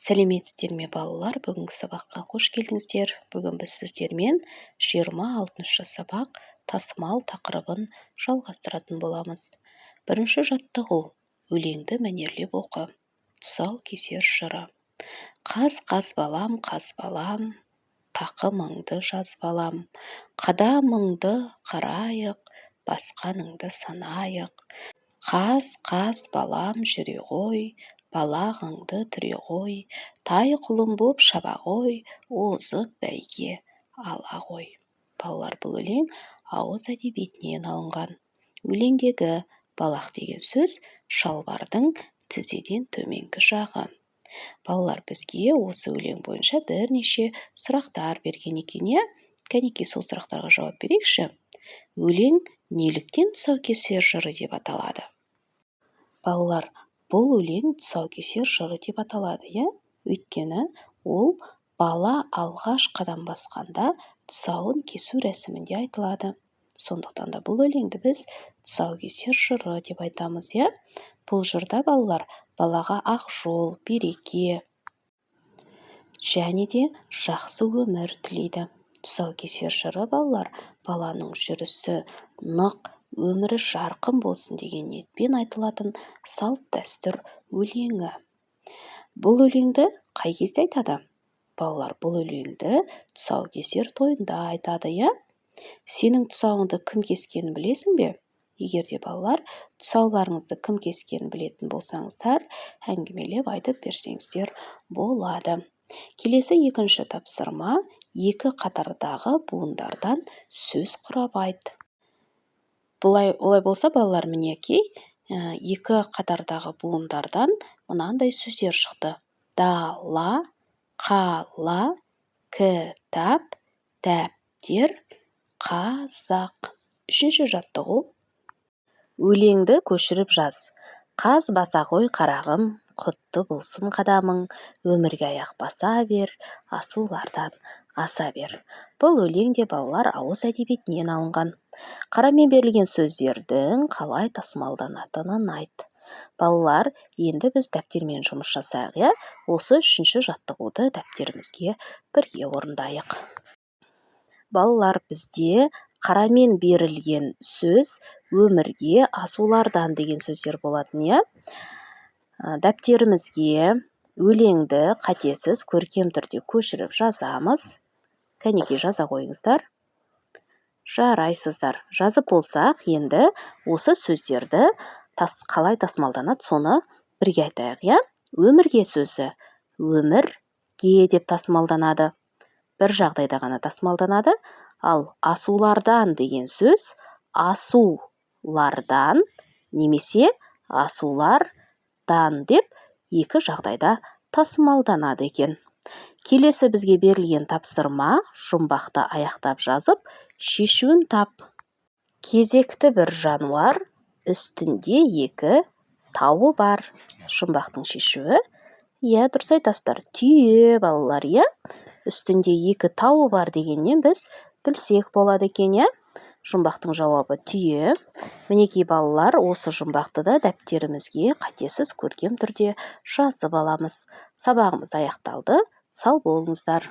Сәлеметсіздер ме балалар? Бүгінгі сабаққа қош келдіңіздер. Бүгін біз сіздермен 26-шы сабақ тасымал тақырыбын жалғастыратын боламыз. Бірінші жаттығу. Өлеңді мәнерлеп оқы. Тұсаукесер жыры. Қаз балам, тақымыңды жаз балам. Қадамыңды қарайық, басқаныңды санайық. Қаз балам жүре ғой, балағыңды түре ғой, тай құлын боп шаба ғой, озып бәйге ала ғой. Балалар, бұл өлең ауыз әдебиетінен алынған. Өлеңдегі балақ деген сөз шалбардың тізеден төменгі жағы. Балалар, бізге осы өлең бойынша бірнеше сұрақтар берген екен, иә? Кәнекей, сол сұрақтарға жауап берейікші. Өлең неліктен тұсаукесер жыры деп аталады? Балалар, бұл өлең тұсаукесер жыры деп аталады, иә? Өйткені ол бала алғаш қадам басқанда тұсауын кесу рәсімінде айтылады. Сондықтан да бұл өлеңді біз тұсаукесер жыры деп айтамыз, иә? Бұл жырда балалар балаға ақ жол, береке және де жақсы өмір тілейді. Тұсаукесер жыры балалар баланың жүрісі нық, өмірі жарқын болсын деген ниетпен айтылатын салт дәстүр өлеңі. Бұл өлеңді қай кезде айтады? Балалар, бұл өлеңді тұсаукесер тойында айтады, иә? Сенің тұсауыңды кім кескенін білесің бе? Егер де балалар тұсауларыңызды кім кескенін білетін болсаңыздар, әңгімелеп айтып берсеңіздер болады. Келесі екінші тапсырма, екі қатардағы буындардан сөз құрап айт. Олай болса, балалар, мінекей, екі қатардағы буындардан мынандай сөздер шықты. Дала, қала, кітап, дәптер, қазақ. Үшінші жаттығу. Өлеңді көшіріп жаз. Қаз баса ғой қарағым, құтты болсын қадамың, өмірге аяқ баса бер, асулардан аса бер. Бұл өлеңде балалар ауыз әдебиетінен алынған. Қарамен берілген сөздердің қалай тасымалданатынын айт. Балалар, енді біз дәптермен жұмыс жасайық, иә? Осы үшінші жаттығуды дәптерімізге бірге орындайық. Балалар, бізде қарамен берілген сөз өмірге, асулардан деген сөздер болатын, иә? Дәптерімізге өлеңді қатесіз көркем түрде көшіріп жазамыз. Кәнекей, жаза қойыңыздар. Жарайсыздар. Жазып болсақ, енді осы сөздерді қалай тасымалданады, соны бірге айтайық, иә? Өмірге сөзі өмірге деп тасымалданады. Бір жағдайда ғана тасымалданады. Ал асулардан деген сөз асулардан немесе асулардан деп екі жағдайда тасымалданады екен. Келесі бізге берілген тапсырма, жұмбақты аяқтап жазып, шешуін тап. Кезекті бір жануар, үстінде екі тауы бар. Жұмбақтың шешуі. Иә, дұрыс айтасыздар. Түйе, балалар, иә? Үстінде екі тауы бар дегеннен біз білсек болады екен, иә? Жұмбақтың жауабы түйе. Мінекей балалар, осы жұмбақты да дәптерімізге қатесіз көркем түрде жазып аламыз. Сабағымыз аяқталды. Сау болыңыздар.